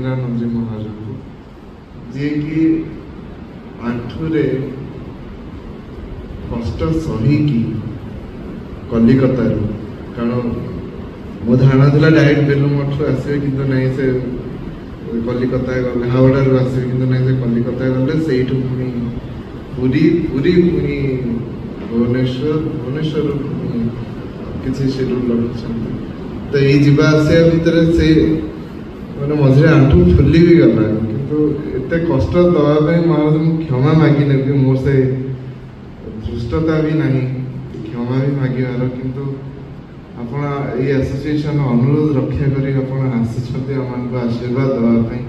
ଫକୀରାନନ୍ଦଜୀ ମହାରାଜଙ୍କୁ, ଯିଏକି ଆଣ୍ଠୁରେ କଷ୍ଟ ସହିକି କଲିକତାରୁ, କାରଣ ମୋ ଧାରଣା ଥିଲା ଡାଇରେକ୍ଟ ବେଲୁମଠରୁ ଆସିବେ, କିନ୍ତୁ ନାହିଁ ସେ କଲିକତା ଗଲେ, ହାওড়ାରୁ ଆସିବେ, କିନ୍ତୁ ନାହିଁ ସେ କଲିକତା ଗଲେ, ସେଇଠୁ ପୁଣି ପୁରୀ, ପୁରୀ ପୁଣି ଭୁବନେଶ୍ୱରରୁ ପୁଣି କିଛି ସେଡ୍ୟୁଲ୍ ରଖିଛନ୍ତି। ତ ଏଇ ଯିବା ଆସିବା ଭିତରେ ସେ ମାନେ ମଝିରେ ଆଣ୍ଠୁ ଫୁଲି ବି ଗଲା, କିନ୍ତୁ ଏତେ କଷ୍ଟ ଦେବା ପାଇଁ ମହାରାଜଙ୍କୁ କ୍ଷମା ମାଗିନେବି, ମୋର ସେ ଧୃଷ୍ଟତା ବି ନାହିଁ କ୍ଷମା ବି ମାଗିବାର, କିନ୍ତୁ ଆପଣ ଏଇ ଆସୋସିଏସନ ଅନୁରୋଧ ରକ୍ଷା କରି ଆପଣ ଆସିଛନ୍ତି ଆମମାନଙ୍କୁ ଆଶୀର୍ବାଦ ଦେବା ପାଇଁ।